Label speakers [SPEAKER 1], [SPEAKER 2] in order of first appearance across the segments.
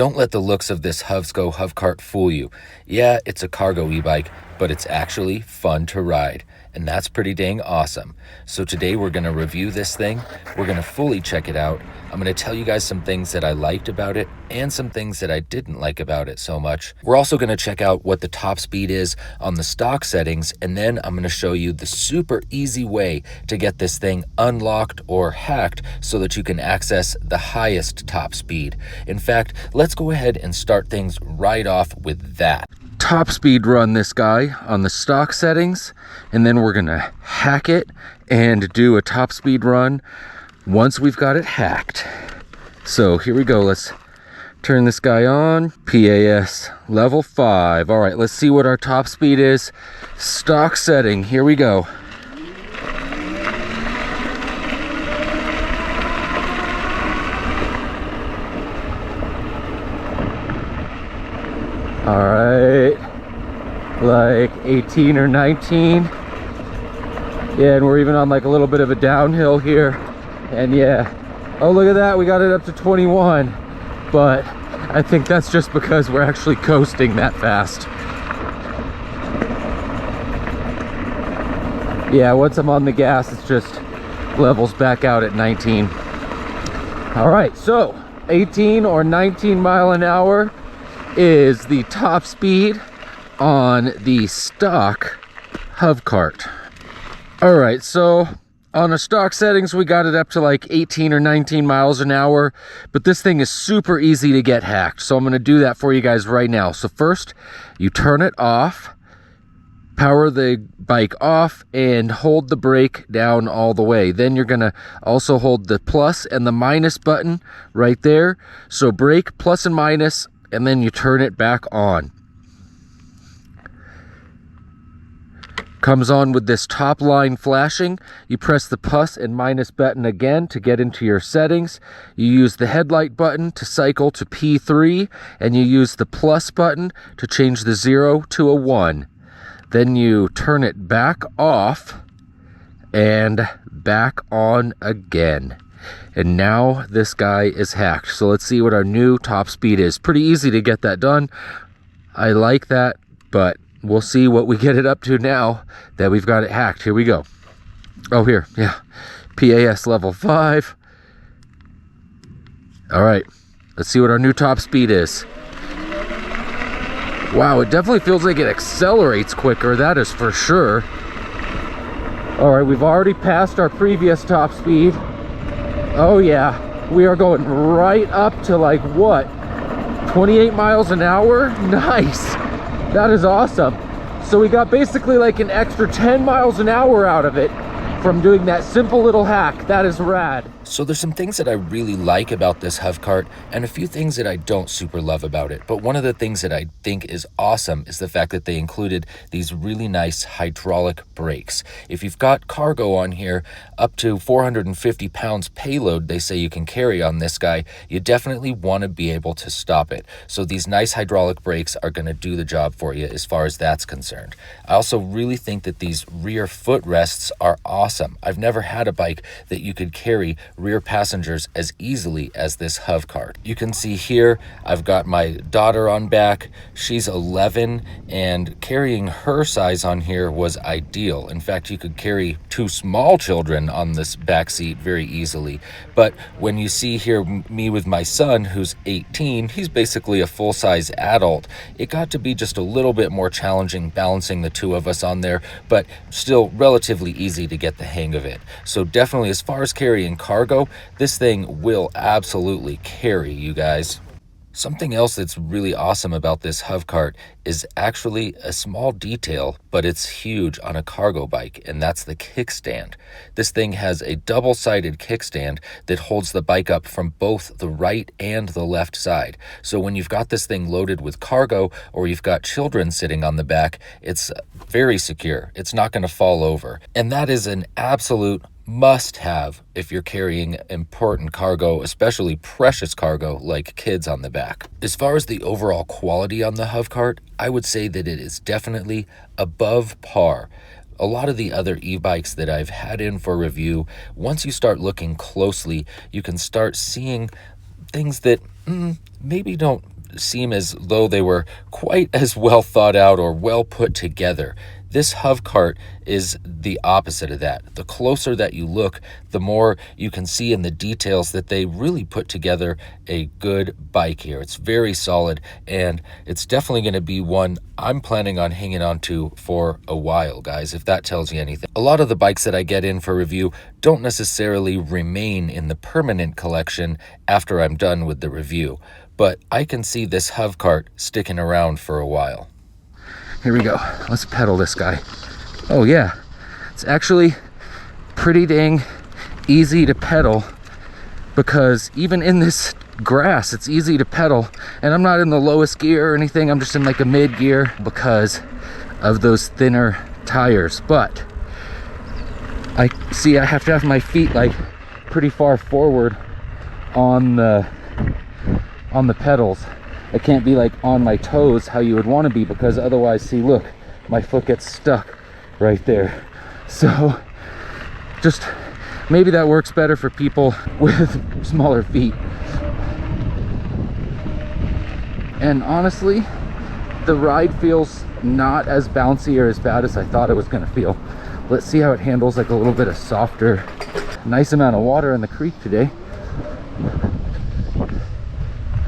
[SPEAKER 1] Don't let the looks of this HOVSCO HovCart fool you. Yeah, it's a cargo e-bike, but it's actually fun to ride, and that's pretty dang awesome. So today we're going to review this thing. We're going to fully check it out. I'm going to tell you guys some things that I liked about it and some things that I didn't like about it so much. We're also going to check out what the top speed is on the stock settings, and then I'm going to show you the super easy way to get this thing unlocked or hacked so that you can access the highest top speed. In fact, let's go ahead and start things right off with that. Top speed run this guy on the stock settings, and then we're gonna hack it and do a top speed run once we've got it hacked. So here we go. Let's turn this guy on. PAS level 5. All right, let's see what our top speed is. Stock setting, here we go. All right, like 18 or 19. Yeah, and we're even on like a little bit of a downhill here. And yeah, oh, look at that, we got it up to 21. But I think that's just because we're actually coasting that fast. Yeah, once I'm on the gas, it's just levels back out at 19. All right, so 18 or 19 mile an hour is the top speed on the stock HovCart. All right, so on the stock settings, we got it up to like 18 or 19 miles an hour, but this thing is super easy to get hacked. So I'm gonna do that for you guys right now. So first, you turn it off, power the bike off, and hold the brake down all the way. Then you're gonna also hold the plus and the minus button right there. So brake, plus and minus, and then you turn it back on. Comes on with this top line flashing. You press the plus and minus button again to get into your settings. You use the headlight button to cycle to P3, and you use the plus button to change the 0 to a 1. Then you turn it back off and back on again. And now this guy is hacked. So let's see what our new top speed is. Pretty easy to get that done. I like that, but we'll see what we get it up to now that we've got it hacked. Here we go. Oh, here, yeah. PAS level 5. All right, let's see what our new top speed is. Wow, it definitely feels like it accelerates quicker, that is for sure. All right, we've already passed our previous top speed. Oh yeah, we are going right up to like what? 28 miles an hour? Nice. That is awesome. So we got basically like an extra 10 miles an hour out of it from doing that simple little hack. That is rad. So there's some things that I really like about this HovCart and a few things that I don't super love about it. But one of the things that I think is awesome is the fact that they included these really nice hydraulic brakes. If you've got cargo on here, up to 450 pounds payload they say you can carry on this guy, you definitely want to be able to stop it. So these nice hydraulic brakes are going to do the job for you as far as that's concerned. I also really think that these rear footrests are awesome. I've never had a bike that you could carry rear passengers as easily as this HovCart. You can see here I've got my daughter on back. She's 11, and carrying her size on here was ideal. In fact, you could carry 2 small children on this back seat very easily. But when you see here me with my son who's 18, he's basically a full-size adult. It got to be just a little bit more challenging balancing the two of us on there, but still relatively easy to get the hang of it. So definitely, as far as carrying cargo, this thing will absolutely carry, you guys. Something else that's really awesome about this HovCart is actually a small detail, but it's huge on a cargo bike, and that's the kickstand. This thing has a double-sided kickstand that holds the bike up from both the right and the left side. So when you've got this thing loaded with cargo, or you've got children sitting on the back, it's very secure. It's not going to fall over. And that is an absolute must have if you're carrying important cargo, especially precious cargo like kids on the back. As far as the overall quality on the HovCart, I would say that it is definitely above par. A lot of the other e-bikes that I've had in for review, once you start looking closely, you can start seeing things that maybe don't seem as though they were quite as well thought out or well put together. This HOVCart is the opposite of that. The closer that you look, the more you can see in the details that they really put together a good bike here. It's very solid, and it's definitely going to be one I'm planning on hanging on to for a while, guys, if that tells you anything. A lot of the bikes that I get in for review don't necessarily remain in the permanent collection after I'm done with the review, but I can see this HOVCart sticking around for a while. Here we go. Let's pedal this guy. Oh yeah, it's actually pretty dang easy to pedal, because even in this grass, it's easy to pedal. And I'm not in the lowest gear or anything. I'm just in like a mid gear because of those thinner tires. But I see I have to have my feet like pretty far forward on the pedals. I can't be like on my toes how you would want to be, because otherwise, see, look, my foot gets stuck right there. So just maybe that works better for people with smaller feet. And honestly, the ride feels not as bouncy or as bad as I thought it was going to feel. Let's see how it handles like a little bit of softer. Nice amount of water in the creek today.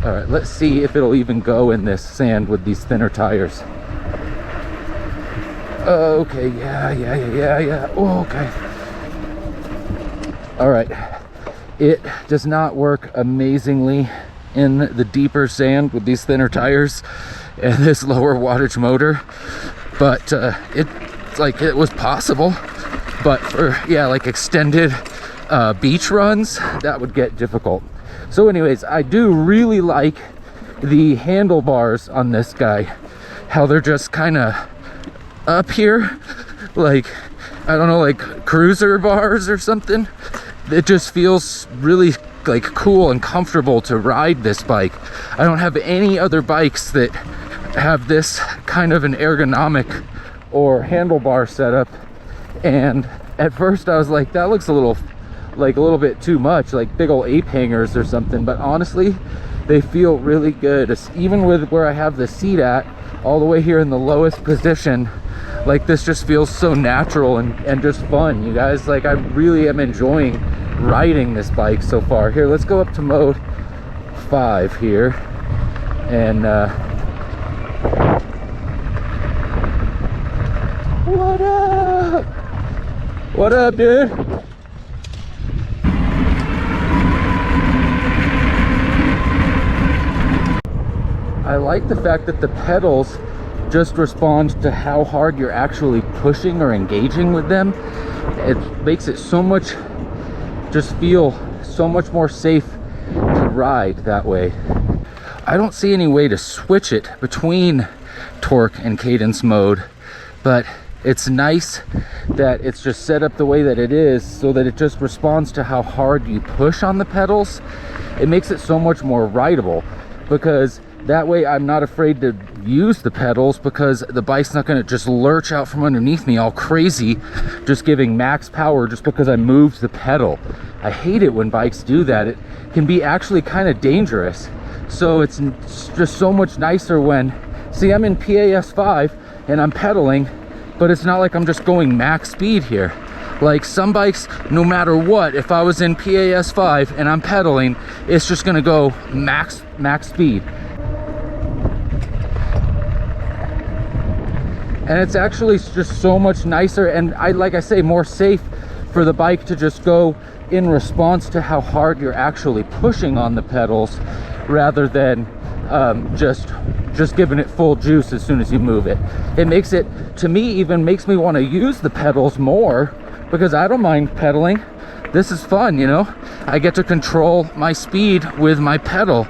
[SPEAKER 1] All right, let's see if it'll even go in this sand with these thinner tires. Okay, yeah. Oh, okay. All right, it does not work amazingly in the deeper sand with these thinner tires and this lower wattage motor, but it's like it was possible. But for, yeah, like extended beach runs, that would get difficult. So anyways, I do really like the handlebars on this guy, how they're just kind of up here, like, I don't know, like cruiser bars or something. It just feels really like cool and comfortable to ride this bike. I don't have any other bikes that have this kind of an ergonomic or handlebar setup, and at first I was like, that looks a little bit too much, like big old ape hangers or something. But honestly, they feel really good. It's, even with where I have the seat at, all the way here in the lowest position, like this just feels so natural and just fun, you guys. Like, I really am enjoying riding this bike so far. Here, let's go up to mode 5 here, and what up, dude? I like the fact that the pedals just respond to how hard you're actually pushing or engaging with them. It makes it so much, just feel so much more safe to ride that way. I don't see any way to switch it between torque and cadence mode, but it's nice that it's just set up the way that it is, so that it just responds to how hard you push on the pedals. It makes it so much more rideable, because that way I'm not afraid to use the pedals, because the bike's not going to just lurch out from underneath me all crazy, just giving max power just because I moved the pedal. I hate it when bikes do that. It can be actually kind of dangerous. So it's just so much nicer when, see, I'm in PAS 5 and I'm pedaling, but it's not like I'm just going max speed here. Like some bikes, no matter what, if I was in PAS 5 and I'm pedaling, it's just gonna go max speed. And it's actually just so much nicer, and like I say, more safe for the bike to just go in response to how hard you're actually pushing on the pedals, rather than just giving it full juice as soon as you move it. It makes it, to me, even makes me want to use the pedals more, because I don't mind pedaling. This is fun, you know? I get to control my speed with my pedal.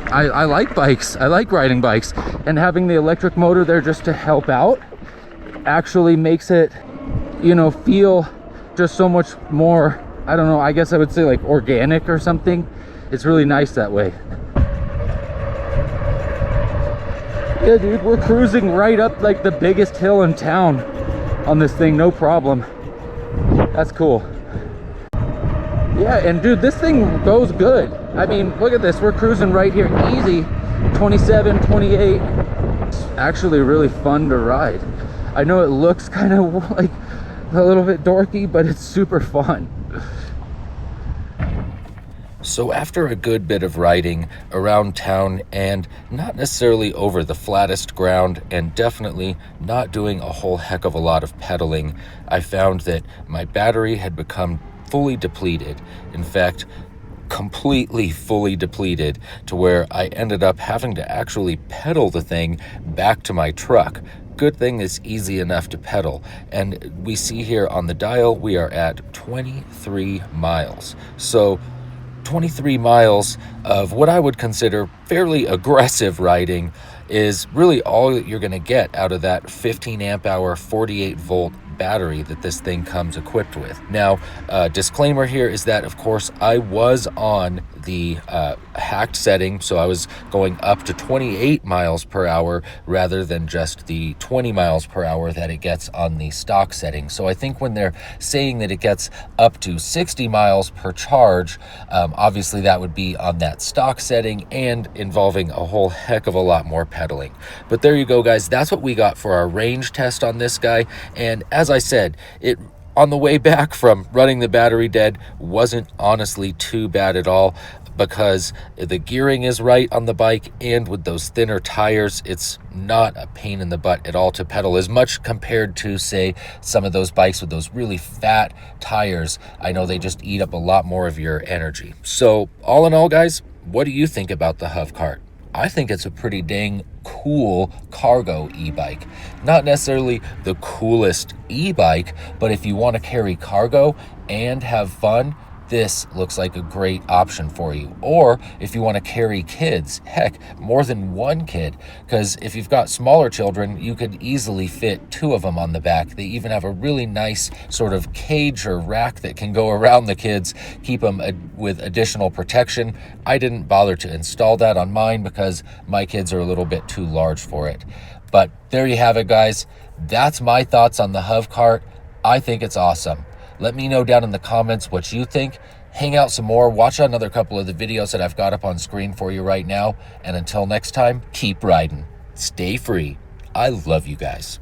[SPEAKER 1] I like bikes. I like riding bikes, and having the electric motor there just to help out actually makes it, you know, feel just so much more, I don't know, I guess I would say like organic or something. It's really nice that way. Yeah, dude, we're cruising right up like the biggest hill in town on this thing, no problem. That's cool. Yeah, and dude, this thing goes good. I mean, look at this. We're cruising right here, easy. 27, 28. It's actually really fun to ride. I know it looks kind of like a little bit dorky, but it's super fun. So after a good bit of riding around town and not necessarily over the flattest ground and definitely not doing a whole heck of a lot of pedaling, I found that my battery had become fully depleted. In fact, completely fully depleted, to where I ended up having to actually pedal the thing back to my truck. Good thing it's easy enough to pedal. And we see here on the dial, we are at 23 miles. So 23 miles of what I would consider fairly aggressive riding is really all that you're going to get out of that 15 amp hour 48 volt battery that this thing comes equipped with. Now, disclaimer here is that, of course, I was on the hacked setting, so I was going up to 28 miles per hour rather than just the 20 miles per hour that it gets on the stock setting. So I think when they're saying that it gets up to 60 miles per charge, obviously that would be on that stock setting and involving a whole heck of a lot more pedaling. But there you go, guys. That's what we got for our range test on this guy. And as I said, it on the way back from running the battery dead wasn't honestly too bad at all, because the gearing is right on the bike, and with those thinner tires, it's not a pain in the butt at all to pedal as much compared to, say, some of those bikes with those really fat tires. I know they just eat up a lot more of your energy. So all in all, guys, what do you think about the HOVCart? I think it's a pretty dang cool cargo e-bike. Not necessarily the coolest e-bike, but if you want to carry cargo and have fun, this looks like a great option for you. Or if you want to carry kids, heck, more than one kid, because if you've got smaller children, you could easily fit 2 of them on the back. They even have a really nice sort of cage or rack that can go around the kids, keep them with additional protection. I didn't bother to install that on mine because my kids are a little bit too large for it. But there you have it, guys. That's my thoughts on the HOVCart. I think it's awesome. Let me know down in the comments what you think. Hang out some more. Watch another couple of the videos that I've got up on screen for you right now. And until next time, keep riding. Stay free. I love you guys.